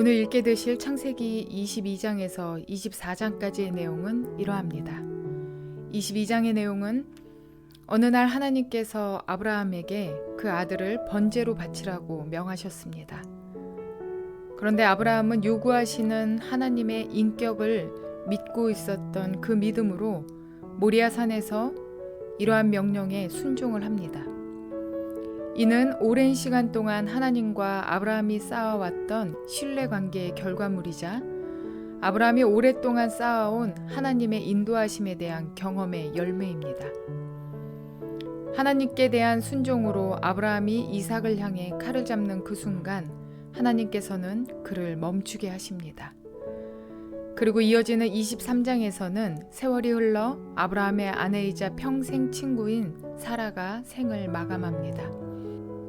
오늘 읽게 되실 창세기 22장에서 24장까지의 내용은 이러합니다. 22장의 내용은 어느 날 하나님께서 아브라함에게 그 아들을 번제로 바치라고 명하셨습니다. 그런데 아브라함은 요구하시는 하나님의 인격을 믿고 있었던 그 믿음으로 모리아 산에서 이러한 명령에 순종을 합니다. 이는 오랜 시간 동안 하나님과 아브라함이 쌓아왔던 신뢰관계의 결과물이자 아브라함이 오랫동안 쌓아온 하나님의 인도하심에 대한 경험의 열매입니다. 하나님께 대한 순종으로 아브라함이 이삭을 향해 칼을 잡는 그 순간 하나님께서는 그를 멈추게 하십니다. 그리고 이어지는 23장에서는 세월이 흘러 아브라함의 아내이자 평생 친구인 사라가 생을 마감합니다.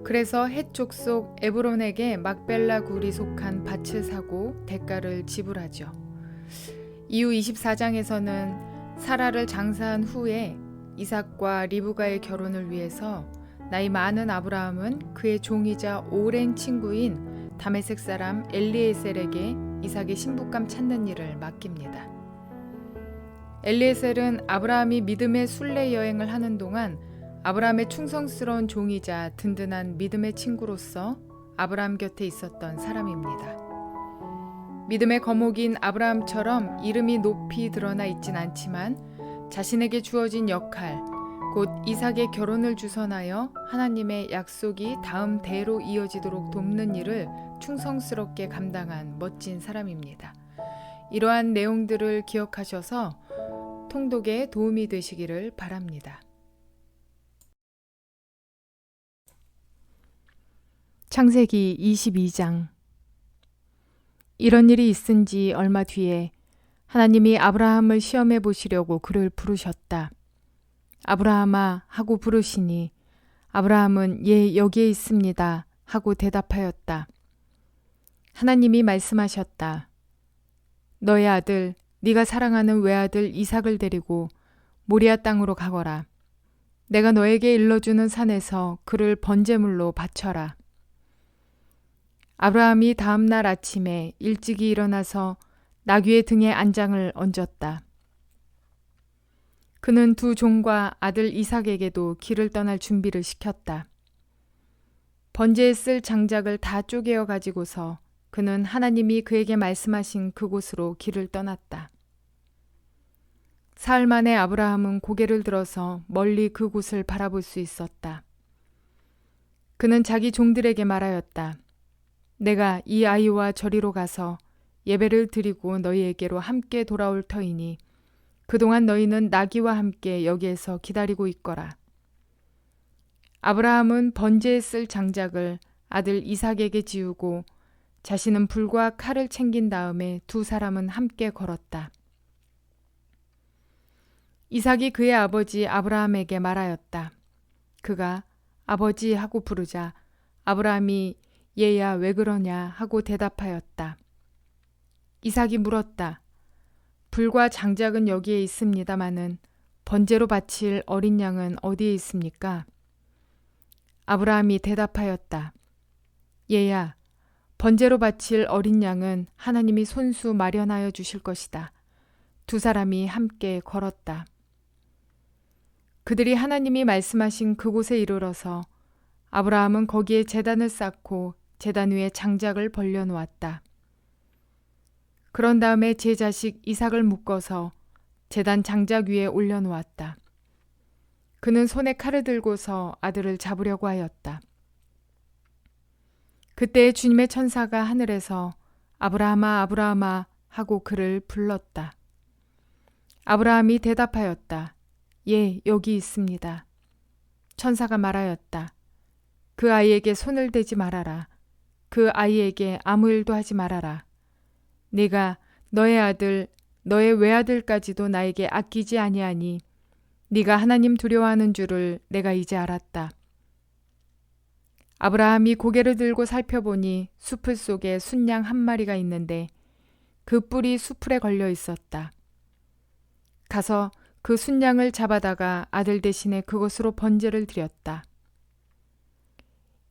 그래서 헷 족속 에브론에게 막벨라 굴이 속한 밭을 사고 대가를 지불하죠. 이후 24장에서는 사라를 장사한 후에 이삭과 리브가의 결혼을 위해서 나이 많은 아브라함은 그의 종이자 오랜 친구인 다메섹 사람 엘리에셀에게 이삭의 신부감 찾는 일을 맡깁니다. 엘리에셀은 아브라함이 믿음의 순례 여행을 하는 동안 아브라함의 충성스러운 종이자 든든한 믿음의 친구로서 아브라함 곁에 있었던 사람입니다. 믿음의 거목인 아브라함처럼 이름이 높이 드러나 있진 않지만 자신에게 주어진 역할, 곧 이삭의 결혼을 주선하여 하나님의 약속이 다음 대로 이어지도록 돕는 일을 충성스럽게 감당한 멋진 사람입니다. 이러한 내용들을 기억하셔서 통독에 도움이 되시기를 바랍니다. 창세기 22장. 이런 일이 있은 지 얼마 뒤에 하나님이 아브라함을 시험해 보시려고 그를 부르셨다. 아브라함아 하고 부르시니 아브라함은 예 여기에 있습니다 하고 대답하였다. 하나님이 말씀하셨다. 너의 아들 네가 사랑하는 외아들 이삭을 데리고 모리아 땅으로 가거라. 내가 너에게 일러주는 산에서 그를 번제물로 바쳐라. 아브라함이 다음 날 아침에 일찍이 일어나서 나귀의 등에 안장을 얹었다. 그는 두 종과 아들 이삭에게도 길을 떠날 준비를 시켰다. 번제에 쓸 장작을 다 쪼개어 가지고서 그는 하나님이 그에게 말씀하신 그곳으로 길을 떠났다. 사흘 만에 아브라함은 고개를 들어서 멀리 그곳을 바라볼 수 있었다. 그는 자기 종들에게 말하였다. 내가 이 아이와 저리로 가서 예배를 드리고 너희에게로 함께 돌아올 터이니 그동안 너희는 나귀와 함께 여기에서 기다리고 있거라. 아브라함은 번제에 쓸 장작을 아들 이삭에게 지우고 자신은 불과 칼을 챙긴 다음에 두 사람은 함께 걸었다. 이삭이 그의 아버지 아브라함에게 말하였다. 그가 아버지 하고 부르자 아브라함이 얘야 왜 그러냐 하고 대답하였다. 이삭이 물었다. 불과 장작은 여기에 있습니다마는 번제로 바칠 어린 양은 어디에 있습니까? 아브라함이 대답하였다. 얘야 번제로 바칠 어린 양은 하나님이 손수 마련하여 주실 것이다. 두 사람이 함께 걸었다. 그들이 하나님이 말씀하신 그곳에 이르러서 아브라함은 거기에 제단을 쌓고 제단 위에 장작을 벌려놓았다. 그런 다음에 제 자식 이삭을 묶어서 제단 장작 위에 올려놓았다. 그는 손에 칼을 들고서 아들을 잡으려고 하였다. 그때 주님의 천사가 하늘에서 아브라함아 아브라함아 하고 그를 불렀다. 아브라함이 대답하였다. 예, 여기 있습니다. 천사가 말하였다. 그 아이에게 손을 대지 말아라. 그 아이에게 아무 일도 하지 말아라. 네가 너의 아들, 너의 외아들까지도 나에게 아끼지 아니하니 네가 하나님 두려워하는 줄을 내가 이제 알았다. 아브라함이 고개를 들고 살펴보니 수풀 속에 순양 한 마리가 있는데 그 뿔이 수풀에 걸려 있었다. 가서 그 순양을 잡아다가 아들 대신에 그것으로 번제를 드렸다.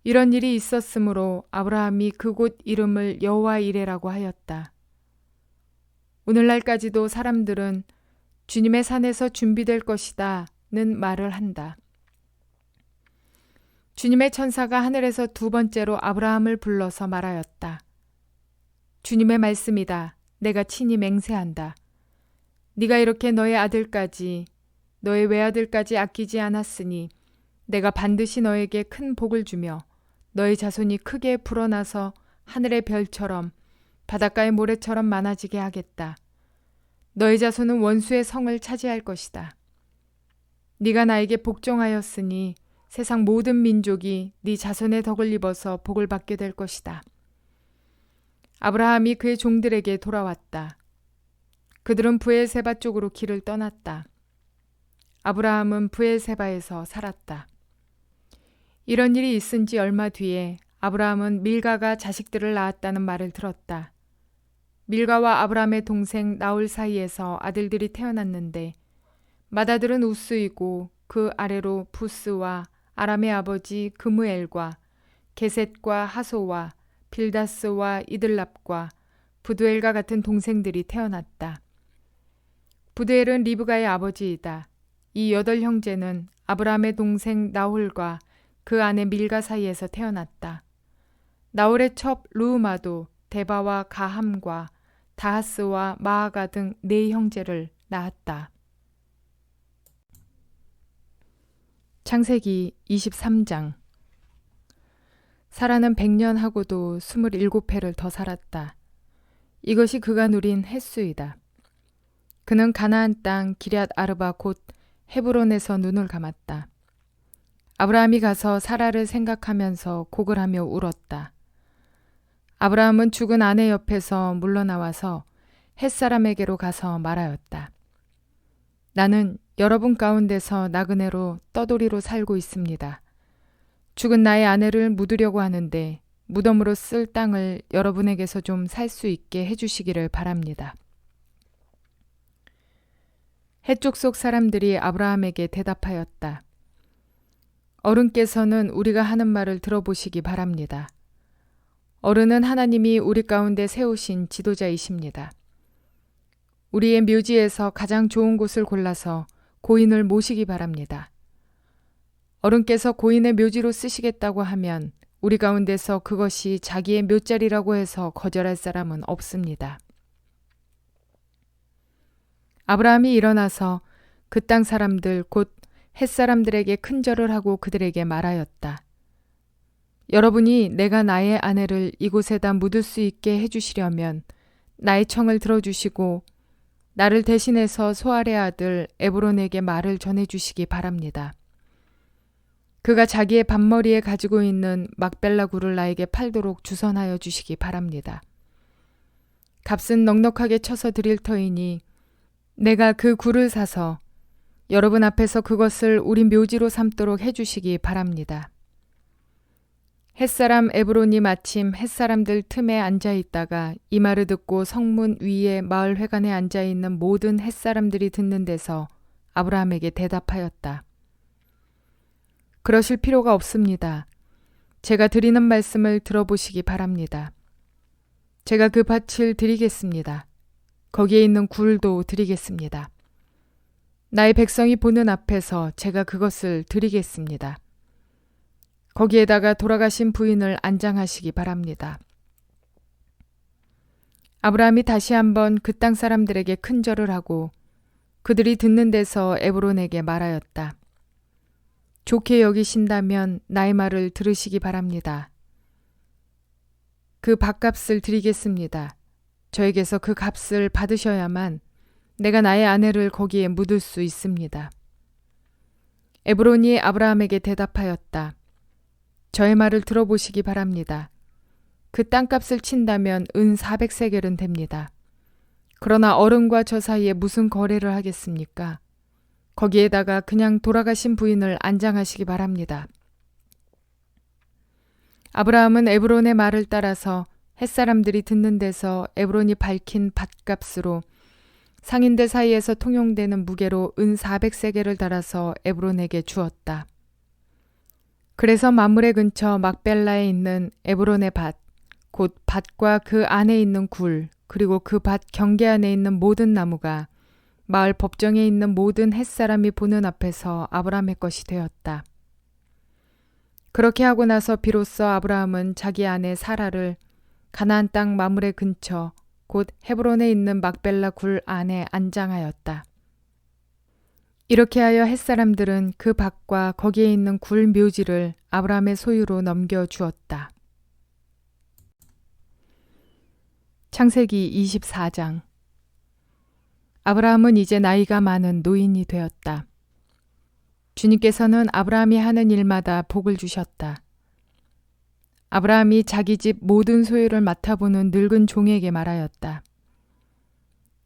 이런 일이 있었으므로 아브라함이 그곳 이름을 여호와 이레라고 하였다. 오늘날까지도 사람들은 주님의 산에서 준비될 것이다는 말을 한다. 주님의 천사가 하늘에서 두 번째로 아브라함을 불러서 말하였다. 주님의 말씀이다. 내가 친히 맹세한다. 네가 이렇게 너의 아들까지 너의 외아들까지 아끼지 않았으니 내가 반드시 너에게 큰 복을 주며 너의 자손이 크게 불어나서 하늘의 별처럼 바닷가의 모래처럼 많아지게 하겠다. 너의 자손은 원수의 성을 차지할 것이다. 네가 나에게 복종하였으니 세상 모든 민족이 네 자손의 덕을 입어서 복을 받게 될 것이다. 아브라함이 그의 종들에게 돌아왔다. 그들은 브엘세바 쪽으로 길을 떠났다. 아브라함은 브엘세바에서 살았다. 이런 일이 있은 지 얼마 뒤에 아브라함은 밀가가 자식들을 낳았다는 말을 들었다. 밀가와 아브라함의 동생 나홀 사이에서 아들들이 태어났는데 맏아들은 우스이고 그 아래로 부스와 아람의 아버지 그무엘과 게셋과 하소와 빌다스와 이들랍과 부두엘과 같은 동생들이 태어났다. 부두엘은 리브가의 아버지이다. 이 8 형제는 아브라함의 동생 나홀과 그 아내 밀가 사이에서 태어났다. 나홀의 첩 루우마도 데바와 가함과 다하스와 마아가 등 4 형제를 낳았다. 창세기 23장. 사라는 100년하고도 27해를 더 살았다. 이것이 그가 누린 횟수이다. 그는 가나안 땅 기럇 아르바 곧 헤브론에서 눈을 감았다. 아브라함이 가서 사라를 생각하면서 곡을 하며 울었다. 아브라함은 죽은 아내 옆에서 물러나와서 햇사람에게로 가서 말하였다. 나는 여러분 가운데서 나그네로 떠돌이로 살고 있습니다. 죽은 나의 아내를 묻으려고 하는데 무덤으로 쓸 땅을 여러분에게서 좀 살 수 있게 해주시기를 바랍니다. 해쪽 속 사람들이 아브라함에게 대답하였다. 어른께서는 우리가 하는 말을 들어보시기 바랍니다. 어른은 하나님이 우리 가운데 세우신 지도자이십니다. 우리의 묘지에서 가장 좋은 곳을 골라서 고인을 모시기 바랍니다. 어른께서 고인의 묘지로 쓰시겠다고 하면 우리 가운데서 그것이 자기의 묘자리라고 해서 거절할 사람은 없습니다. 아브라함이 일어나서 그 땅 사람들 곧 햇사람들에게 큰절을 하고 그들에게 말하였다. 여러분이 내가 나의 아내를 이곳에다 묻을 수 있게 해주시려면 나의 청을 들어주시고 나를 대신해서 소알의 아들 에브론에게 말을 전해주시기 바랍니다. 그가 자기의 밭머리에 가지고 있는 막벨라 굴을 나에게 팔도록 주선하여 주시기 바랍니다. 값은 넉넉하게 쳐서 드릴 터이니 내가 그 굴을 사서 여러분 앞에서 그것을 우리 묘지로 삼도록 해주시기 바랍니다. 햇사람 에브론이 마침 햇사람들 틈에 앉아있다가 이 말을 듣고 성문 위에 마을 회관에 앉아있는 모든 햇사람들이 듣는 데서 아브라함에게 대답하였다. 그러실 필요가 없습니다. 제가 드리는 말씀을 들어보시기 바랍니다. 제가 그 밭을 드리겠습니다. 거기에 있는 굴도 드리겠습니다. 나의 백성이 보는 앞에서 제가 그것을 드리겠습니다. 거기에다가 돌아가신 부인을 안장하시기 바랍니다. 아브라함이 다시 한번 그 땅 사람들에게 큰절을 하고 그들이 듣는 데서 에브론에게 말하였다. 좋게 여기신다면 나의 말을 들으시기 바랍니다. 그 밭값을 드리겠습니다. 저에게서 그 값을 받으셔야만 내가 나의 아내를 거기에 묻을 수 있습니다. 에브론이 아브라함에게 대답하였다. 저의 말을 들어보시기 바랍니다. 그 땅값을 친다면 은 400세겔은 됩니다. 그러나 어른과 저 사이에 무슨 거래를 하겠습니까? 거기에다가 그냥 돌아가신 부인을 안장하시기 바랍니다. 아브라함은 에브론의 말을 따라서 햇사람들이 듣는 데서 에브론이 밝힌 밭값으로 상인들 사이에서 통용되는 무게로 은 400세겔을 달아서 에브론에게 주었다. 그래서 마므레 근처 막벨라에 있는 에브론의 밭, 곧 밭과 그 안에 있는 굴, 그리고 그 밭 경계 안에 있는 모든 나무가 마을 법정에 있는 모든 햇사람이 보는 앞에서 아브라함의 것이 되었다. 그렇게 하고 나서 비로소 아브라함은 자기 아내 사라를 가나안 땅 마므레 근처 곧 헤브론에 있는 막벨라 굴 안에 안장하였다. 이렇게 하여 햇사람들은 그 밭과 거기에 있는 굴 묘지를 아브라함의 소유로 넘겨주었다. 창세기 24장. 아브라함은 이제 나이가 많은 노인이 되었다. 주님께서는 아브라함이 하는 일마다 복을 주셨다. 아브라함이 자기 집 모든 소유를 맡아보는 늙은 종에게 말하였다.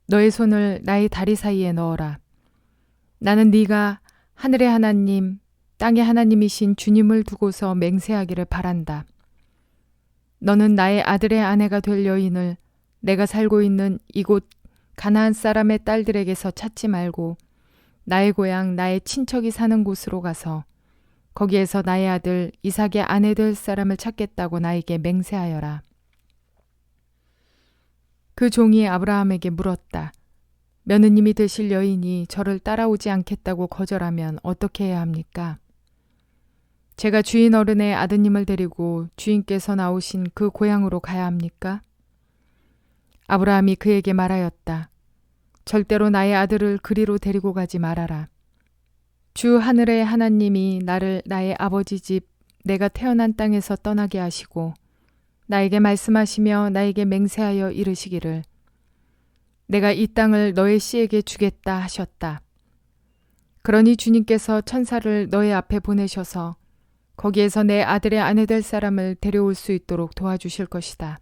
너의 손을 나의 다리 사이에 넣어라. 나는 네가 하늘의 하나님, 땅의 하나님이신 주님을 두고서 맹세하기를 바란다. 너는 나의 아들의 아내가 될 여인을 내가 살고 있는 이곳 가나안 사람의 딸들에게서 찾지 말고 나의 고향 나의 친척이 사는 곳으로 가서 거기에서 나의 아들 이삭의 아내 될 사람을 찾겠다고 나에게 맹세하여라. 그 종이 아브라함에게 물었다. 며느님이 되실 여인이 저를 따라오지 않겠다고 거절하면 어떻게 해야 합니까? 제가 주인 어른의 아드님을 데리고 주인께서 나오신 그 고향으로 가야 합니까? 아브라함이 그에게 말하였다. 절대로 나의 아들을 그리로 데리고 가지 말아라. 주 하늘의 하나님이 나를 나의 아버지 집 내가 태어난 땅에서 떠나게 하시고 나에게 말씀하시며 나에게 맹세하여 이르시기를 내가 이 땅을 너의 씨에게 주겠다 하셨다. 그러니 주님께서 천사를 너의 앞에 보내셔서 거기에서 내 아들의 아내 될 사람을 데려올 수 있도록 도와주실 것이다.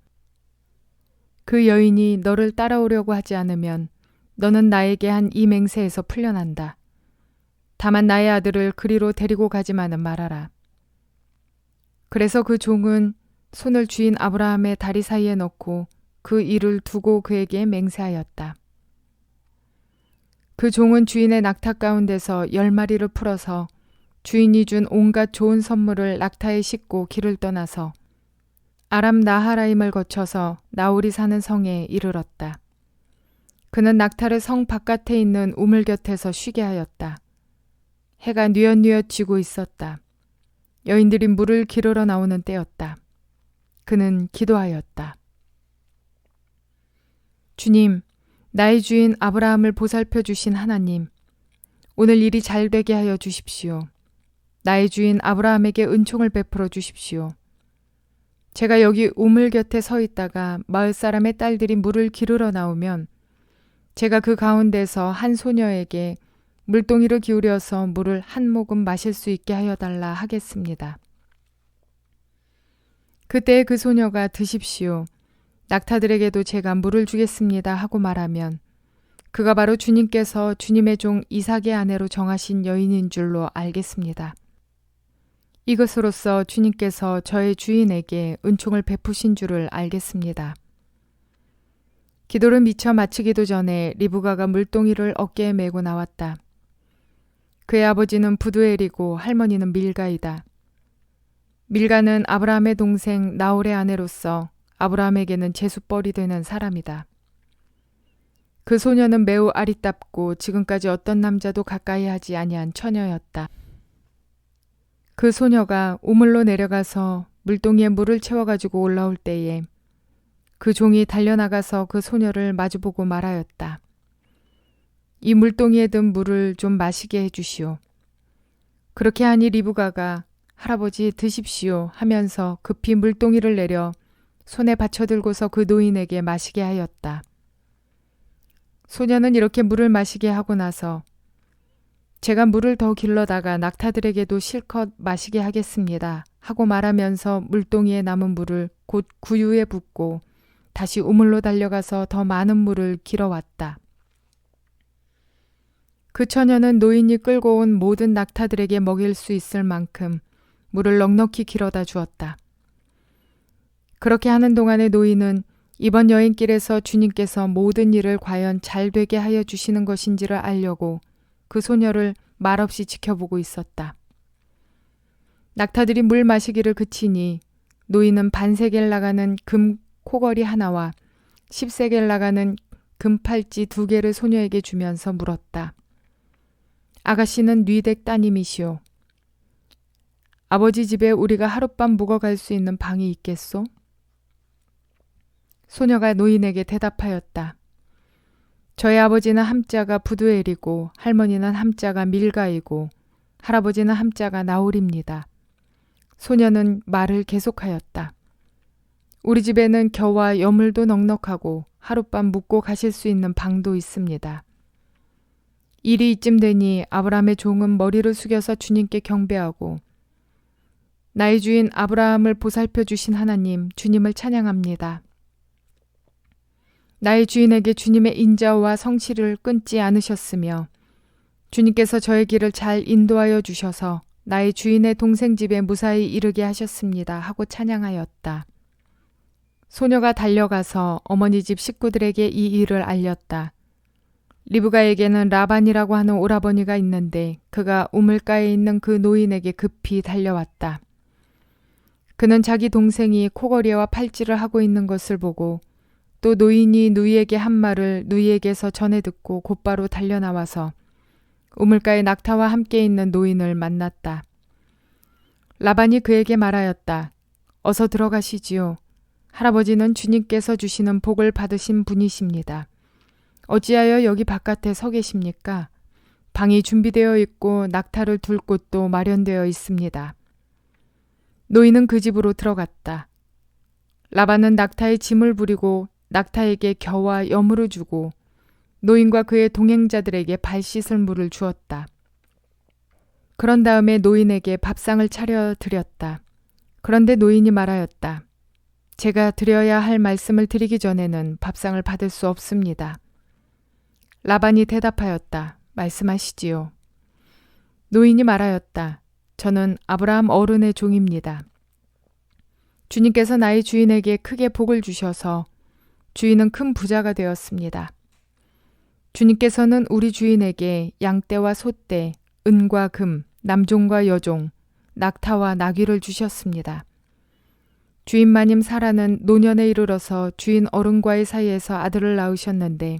그 여인이 너를 따라오려고 하지 않으면 너는 나에게 한 이 맹세에서 풀려난다. 다만 나의 아들을 그리로 데리고 가지만은 말아라. 그래서 그 종은 손을 주인 아브라함의 다리 사이에 넣고 그 일을 두고 그에게 맹세하였다. 그 종은 주인의 낙타 가운데서 10마리를 풀어서 주인이 준 온갖 좋은 선물을 낙타에 싣고 길을 떠나서 아람 나하라임을 거쳐서 나홀이 사는 성에 이르렀다. 그는 낙타를 성 바깥에 있는 우물 곁에서 쉬게 하였다. 해가 뉘엿뉘엿 지고 있었다. 여인들이 물을 기르러 나오는 때였다. 그는 기도하였다. 주님, 나의 주인 아브라함을 보살펴 주신 하나님, 오늘 일이 잘 되게 하여 주십시오. 나의 주인 아브라함에게 은총을 베풀어 주십시오. 제가 여기 우물 곁에 서 있다가 마을 사람의 딸들이 물을 기르러 나오면 제가 그 가운데서 한 소녀에게 물동이를 기울여서 물을 한 모금 마실 수 있게 하여 달라 하겠습니다. 그때 그 소녀가 드십시오. 낙타들에게도 제가 물을 주겠습니다 하고 말하면 그가 바로 주님께서 주님의 종 이삭의 아내로 정하신 여인인 줄로 알겠습니다. 이것으로써 주님께서 저의 주인에게 은총을 베푸신 줄을 알겠습니다. 기도를 미처 마치기도 전에 리브가가 물동이를 어깨에 메고 나왔다. 그의 아버지는 부두엘이고 할머니는 밀가이다. 밀가는 아브라함의 동생 나홀의 아내로서 아브라함에게는 제수뻘이 되는 사람이다. 그 소녀는 매우 아리답고 지금까지 어떤 남자도 가까이 하지 아니한 처녀였다. 그 소녀가 우물로 내려가서 물동이에 물을 채워가지고 올라올 때에 그 종이 달려나가서 그 소녀를 마주보고 말하였다. 이 물동이에 든 물을 좀 마시게 해주시오. 그렇게 하니 리브가가 할아버지 드십시오 하면서 급히 물동이를 내려 손에 받쳐들고서 그 노인에게 마시게 하였다. 소녀는 이렇게 물을 마시게 하고 나서 제가 물을 더 길러다가 낙타들에게도 실컷 마시게 하겠습니다 하고 말하면서 물동이에 남은 물을 곧 구유에 붓고 다시 우물로 달려가서 더 많은 물을 길어왔다. 그 처녀는 노인이 끌고 온 모든 낙타들에게 먹일 수 있을 만큼 물을 넉넉히 길어다 주었다. 그렇게 하는 동안에 노인은 이번 여행길에서 주님께서 모든 일을 과연 잘 되게 하여 주시는 것인지를 알려고 그 소녀를 말없이 지켜보고 있었다. 낙타들이 물 마시기를 그치니 노인은 반세겔 나가는 금 코걸이 하나와 10세겔 나가는 금 팔찌 2개를 소녀에게 주면서 물었다. 아가씨는 뉘댁 따님이시오. 아버지 집에 우리가 하룻밤 묵어갈 수 있는 방이 있겠소? 소녀가 노인에게 대답하였다. 저희 아버지는 함자가 부두엘이고 할머니는 함자가 밀가이고 할아버지는 함자가 나홀입니다. 소녀는 말을 계속하였다. 우리 집에는 겨와 여물도 넉넉하고 하룻밤 묵고 가실 수 있는 방도 있습니다. 일이 이쯤 되니 아브라함의 종은 머리를 숙여서 주님께 경배하고 나의 주인 아브라함을 보살펴 주신 하나님 주님을 찬양합니다. 나의 주인에게 주님의 인자와 성실을 끊지 않으셨으며 주님께서 저의 길을 잘 인도하여 주셔서 나의 주인의 동생 집에 무사히 이르게 하셨습니다 하고 찬양하였다. 소녀가 달려가서 어머니 집 식구들에게 이 일을 알렸다. 리브가에게는 라반이라고 하는 오라버니가 있는데 그가 우물가에 있는 그 노인에게 급히 달려왔다. 그는 자기 동생이 코걸이와 팔찌를 하고 있는 것을 보고 또 노인이 누이에게 한 말을 누이에게서 전해 듣고 곧바로 달려나와서 우물가에 낙타와 함께 있는 노인을 만났다. 라반이 그에게 말하였다. 어서 들어가시지요. 할아버지는 주님께서 주시는 복을 받으신 분이십니다. 어찌하여 여기 바깥에 서 계십니까? 방이 준비되어 있고 낙타를 둘 곳도 마련되어 있습니다. 노인은 그 집으로 들어갔다. 라반은 낙타의 짐을 부리고 낙타에게 겨와 여물을 주고 노인과 그의 동행자들에게 발 씻을 물을 주었다. 그런 다음에 노인에게 밥상을 차려 드렸다. 그런데 노인이 말하였다. 제가 드려야 할 말씀을 드리기 전에는 밥상을 받을 수 없습니다. 라반이 대답하였다. 말씀하시지요. 노인이 말하였다. 저는 아브라함 어른의 종입니다. 주님께서 나의 주인에게 크게 복을 주셔서 주인은 큰 부자가 되었습니다. 주님께서는 우리 주인에게 양떼와 소떼, 은과 금, 남종과 여종, 낙타와 나귀를 주셨습니다. 주인 마님 사라는 노년에 이르러서 주인 어른과의 사이에서 아들을 낳으셨는데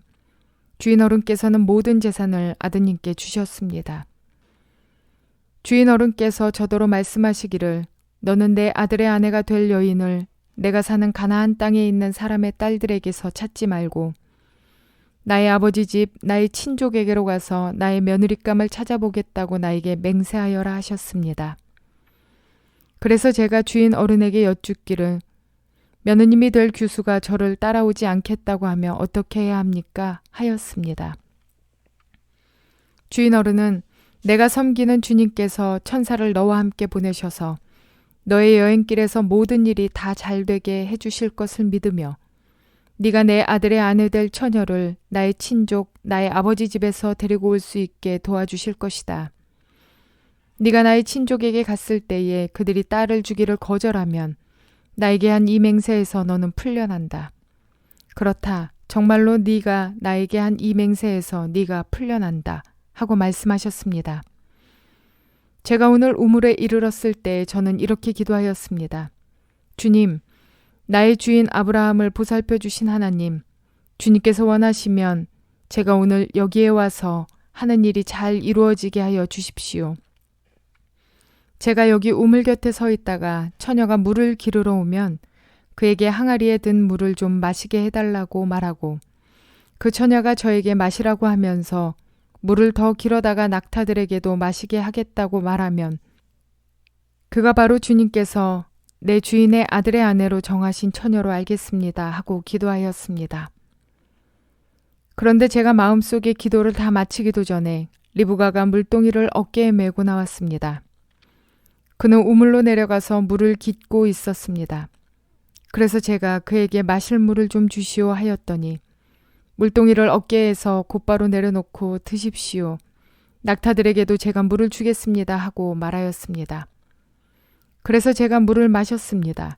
주인 어른께서는 모든 재산을 아드님께 주셨습니다. 주인 어른께서 저더러 말씀하시기를 너는 내 아들의 아내가 될 여인을 내가 사는 가나안 땅에 있는 사람의 딸들에게서 찾지 말고 나의 아버지 집 나의 친족에게로 가서 나의 며느리감을 찾아보겠다고 나에게 맹세하여라 하셨습니다. 그래서 제가 주인 어른에게 여쭙기를 며느님이 될 규수가 저를 따라오지 않겠다고 하며 어떻게 해야 합니까? 하였습니다. 주인 어른은 내가 섬기는 주님께서 천사를 너와 함께 보내셔서 너의 여행길에서 모든 일이 다 잘되게 해주실 것을 믿으며 네가 내 아들의 아내 될 처녀를 나의 친족, 나의 아버지 집에서 데리고 올 수 있게 도와주실 것이다. 네가 나의 친족에게 갔을 때에 그들이 딸을 주기를 거절하면 나에게 한 이 맹세에서 너는 풀려난다. 그렇다. 정말로 네가 나에게 한 이 맹세에서 네가 풀려난다. 하고 말씀하셨습니다. 제가 오늘 우물에 이르렀을 때 저는 이렇게 기도하였습니다. 주님, 나의 주인 아브라함을 보살펴 주신 하나님, 주님께서 원하시면 제가 오늘 여기에 와서 하는 일이 잘 이루어지게 하여 주십시오. 제가 여기 우물 곁에 서 있다가 처녀가 물을 기르러 오면 그에게 항아리에 든 물을 좀 마시게 해달라고 말하고 그 처녀가 저에게 마시라고 하면서 물을 더 길어다가 낙타들에게도 마시게 하겠다고 말하면 그가 바로 주님께서 내 주인의 아들의 아내로 정하신 처녀로 알겠습니다 하고 기도하였습니다. 그런데 제가 마음속에 기도를 다 마치기도 전에 리브가가 물동이를 어깨에 메고 나왔습니다. 그는 우물로 내려가서 물을 깃고 있었습니다. 그래서 제가 그에게 마실 물을 좀 주시오 하였더니 물동이를 어깨에서 곧바로 내려놓고 드십시오. 낙타들에게도 제가 물을 주겠습니다 하고 말하였습니다. 그래서 제가 물을 마셨습니다.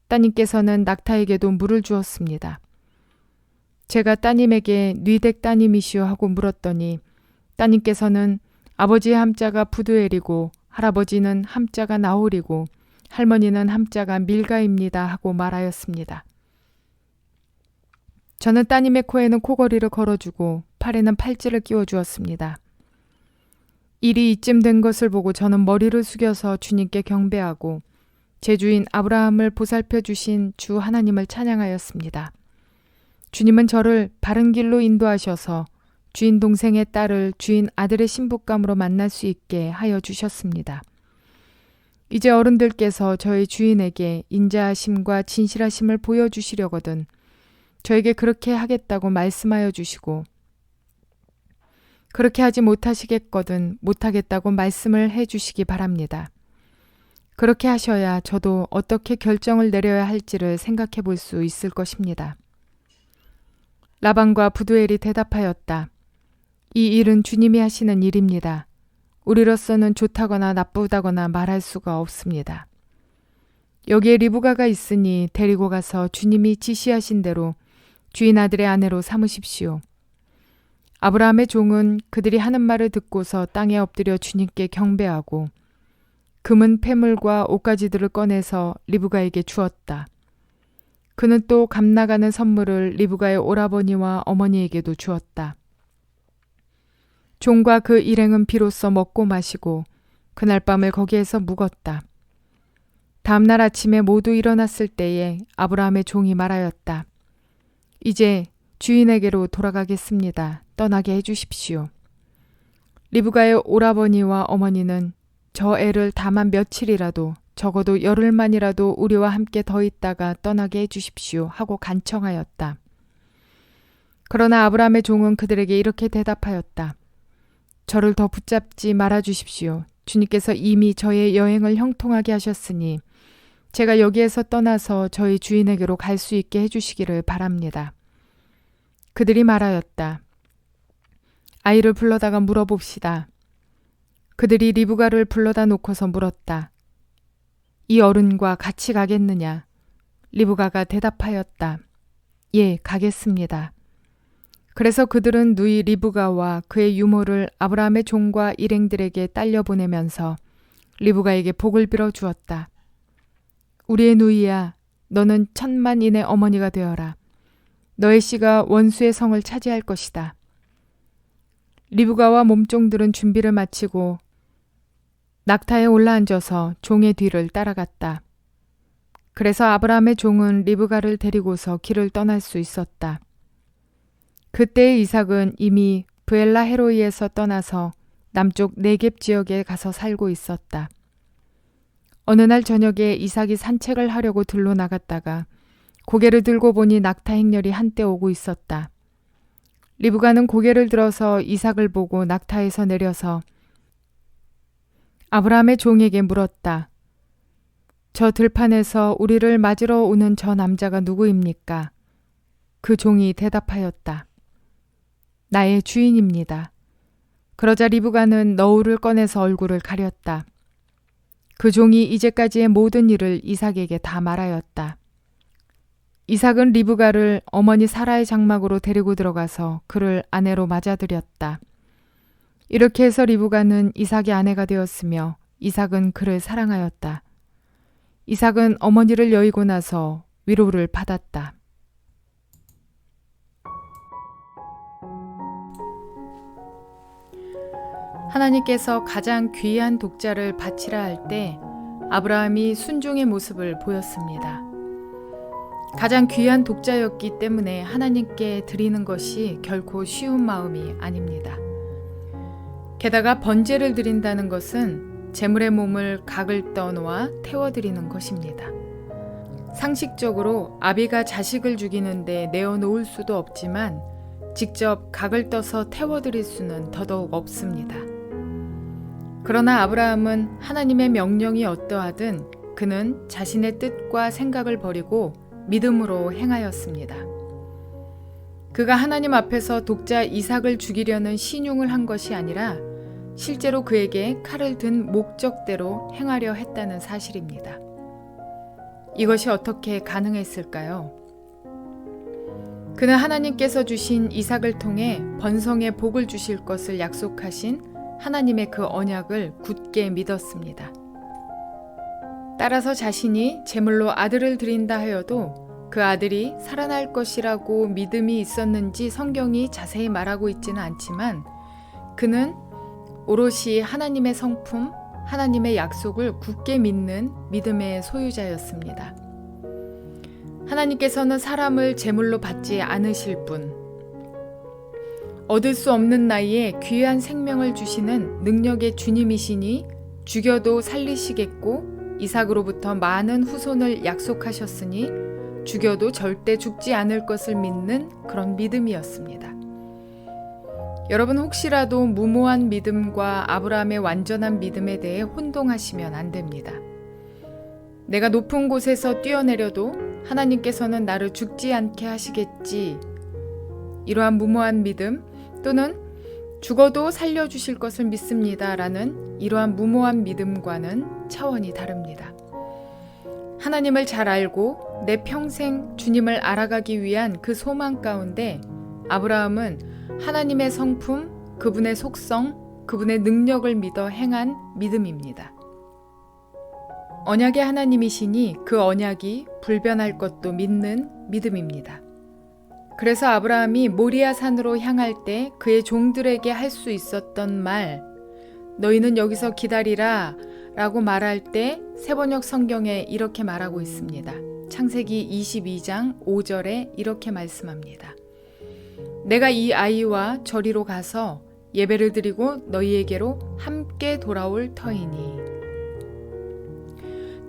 따님께서는 낙타에게도 물을 주었습니다. 제가 따님에게 뉘댁 따님이시오 하고 물었더니 따님께서는 아버지의 함자가 부두엘이고 할아버지는 함자가 나홀이고 할머니는 함자가 밀가입니다 하고 말하였습니다. 저는 따님의 코에는 코걸이를 걸어주고 팔에는 팔찌를 끼워주었습니다. 일이 이쯤 된 것을 보고 저는 머리를 숙여서 주님께 경배하고 제 주인 아브라함을 보살펴 주신 주 하나님을 찬양하였습니다. 주님은 저를 바른 길로 인도하셔서 주인 동생의 딸을 주인 아들의 신부감으로 만날 수 있게 하여 주셨습니다. 이제 어른들께서 저희 주인에게 인자하심과 진실하심을 보여주시려거든 저에게 그렇게 하겠다고 말씀하여 주시고 그렇게 하지 못하시겠거든 못하겠다고 말씀을 해 주시기 바랍니다. 그렇게 하셔야 저도 어떻게 결정을 내려야 할지를 생각해 볼 수 있을 것입니다. 라반과 부두엘이 대답하였다. 이 일은 주님이 하시는 일입니다. 우리로서는 좋다거나 나쁘다거나 말할 수가 없습니다. 여기에 리브가가 있으니 데리고 가서 주님이 지시하신 대로 주인 아들의 아내로 삼으십시오. 아브라함의 종은 그들이 하는 말을 듣고서 땅에 엎드려 주님께 경배하고 금은 폐물과 옷가지들을 꺼내서 리브가에게 주었다. 그는 또 값나가는 선물을 리브가의 오라버니와 어머니에게도 주었다. 종과 그 일행은 비로소 먹고 마시고 그날 밤을 거기에서 묵었다. 다음날 아침에 모두 일어났을 때에 아브라함의 종이 말하였다. 이제 주인에게로 돌아가겠습니다. 떠나게 해주십시오. 리브가의 오라버니와 어머니는 저 애를 다만 며칠이라도 적어도 열흘만이라도 우리와 함께 더 있다가 떠나게 해주십시오 하고 간청하였다. 그러나 아브라함의 종은 그들에게 이렇게 대답하였다. 저를 더 붙잡지 말아 주십시오. 주님께서 이미 저의 여행을 형통하게 하셨으니 제가 여기에서 떠나서 저희 주인에게로 갈 수 있게 해주시기를 바랍니다. 그들이 말하였다. 아이를 불러다가 물어봅시다. 그들이 리브가를 불러다 놓고서 물었다. 이 어른과 같이 가겠느냐? 리브가가 대답하였다. 예, 가겠습니다. 그래서 그들은 누이 리브가와 그의 유모를 아브라함의 종과 일행들에게 딸려 보내면서 리브가에게 복을 빌어 주었다. 우리의 누이야, 너는 천만인의 어머니가 되어라. 너의 씨가 원수의 성을 차지할 것이다. 리브가와 몸종들은 준비를 마치고 낙타에 올라앉아서 종의 뒤를 따라갔다. 그래서 아브라함의 종은 리브가를 데리고서 길을 떠날 수 있었다. 그때의 이삭은 이미 브엘라 헤로이에서 떠나서 남쪽 네겝 지역에 가서 살고 있었다. 어느 날 저녁에 이삭이 산책을 하려고 들로 나갔다가 고개를 들고 보니 낙타 행렬이 한때 오고 있었다. 리브가는 고개를 들어서 이삭을 보고 낙타에서 내려서 아브라함의 종에게 물었다. 저 들판에서 우리를 맞으러 오는 저 남자가 누구입니까? 그 종이 대답하였다. 나의 주인입니다. 그러자 리브가는 너울을 꺼내서 얼굴을 가렸다. 그 종이 이제까지의 모든 일을 이삭에게 다 말하였다. 이삭은 리브가를 어머니 사라의 장막으로 데리고 들어가서 그를 아내로 맞아들였다. 이렇게 해서 리브가는 이삭의 아내가 되었으며 이삭은 그를 사랑하였다. 이삭은 어머니를 여의고 나서 위로를 받았다. 하나님께서 가장 귀한 독자를 바치라 할 때 아브라함이 순종의 모습을 보였습니다. 가장 귀한 독자였기 때문에 하나님께 드리는 것이 결코 쉬운 마음이 아닙니다. 게다가 번제를 드린다는 것은 제물의 몸을 각을 떠놓아 태워드리는 것입니다. 상식적으로 아비가 자식을 죽이는데 내어놓을 수도 없지만 직접 각을 떠서 태워드릴 수는 더더욱 없습니다. 그러나 아브라함은 하나님의 명령이 어떠하든 그는 자신의 뜻과 생각을 버리고 믿음으로 행하였습니다. 그가 하나님 앞에서 독자 이삭을 죽이려는 신용을 한 것이 아니라 실제로 그에게 칼을 든 목적대로 행하려 했다는 사실입니다. 이것이 어떻게 가능했을까요? 그는 하나님께서 주신 이삭을 통해 번성의 복을 주실 것을 약속하신 하나님의 그 언약을 굳게 믿었습니다. 따라서 자신이 제물로 아들을 드린다 하여도 그 아들이 살아날 것이라고 믿음이 있었는지 성경이 자세히 말하고 있지는 않지만 그는 오롯이 하나님의 성품, 하나님의 약속을 굳게 믿는 믿음의 소유자였습니다. 하나님께서는 사람을 제물로 받지 않으실 분, 얻을 수 없는 나이에 귀한 생명을 주시는 능력의 주님이시니 죽여도 살리시겠고 이삭으로부터 많은 후손을 약속하셨으니 죽여도 절대 죽지 않을 것을 믿는 그런 믿음이었습니다. 여러분 혹시라도 무모한 믿음과 아브라함의 완전한 믿음에 대해 혼동하시면 안 됩니다. 내가 높은 곳에서 뛰어내려도 하나님께서는 나를 죽지 않게 하시겠지. 이러한 무모한 믿음 또는 죽어도 살려주실 것을 믿습니다 라는 이러한 무모한 믿음과는 차원이 다릅니다. 하나님을 잘 알고 내 평생 주님을 알아가기 위한 그 소망 가운데 아브라함은 하나님의 성품, 그분의 속성, 그분의 능력을 믿어 행한 믿음입니다. 언약의 하나님이시니 그 언약이 불변할 것도 믿는 믿음입니다. 그래서 아브라함이 모리아 산으로 향할 때 그의 종들에게 할 수 있었던 말, 너희는 여기서 기다리라 라고 말할 때 새번역 성경에 이렇게 말하고 있습니다. 창세기 22장 5절에 이렇게 말씀합니다. 내가 이 아이와 저리로 가서 예배를 드리고 너희에게로 함께 돌아올 터이니.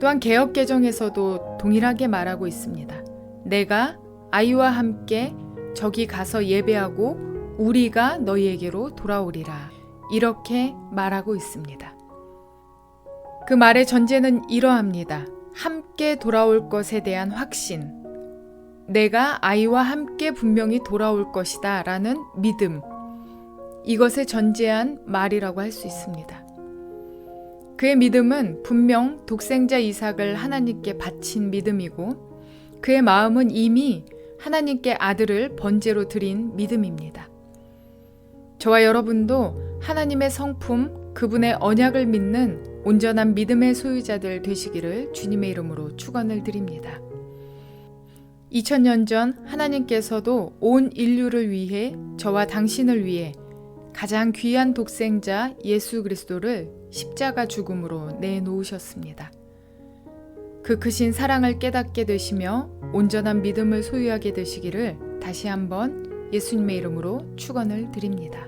또한 개역개정에서도 동일하게 말하고 있습니다. 내가 아이와 함께 저기 가서 예배하고 우리가 너희에게로 돌아오리라. 이렇게 말하고 있습니다. 그 말의 전제는 이러합니다. 함께 돌아올 것에 대한 확신. 내가 아이와 함께 분명히 돌아올 것이다 라는 믿음. 이것에 전제한 말이라고 할 수 있습니다. 그의 믿음은 분명 독생자 이삭을 하나님께 바친 믿음이고 그의 마음은 이미 하나님께 아들을 번제로 드린 믿음입니다. 저와 여러분도 하나님의 성품, 그분의 언약을 믿는 온전한 믿음의 소유자들 되시기를 주님의 이름으로 축원을 드립니다. 2000년 전 하나님께서도 온 인류를 위해 저와 당신을 위해 가장 귀한 독생자 예수 그리스도를 십자가 죽음으로 내놓으셨습니다. 그 크신 사랑을 깨닫게 되시며 온전한 믿음을 소유하게 되시기를 다시 한번 예수님의 이름으로 축원을 드립니다.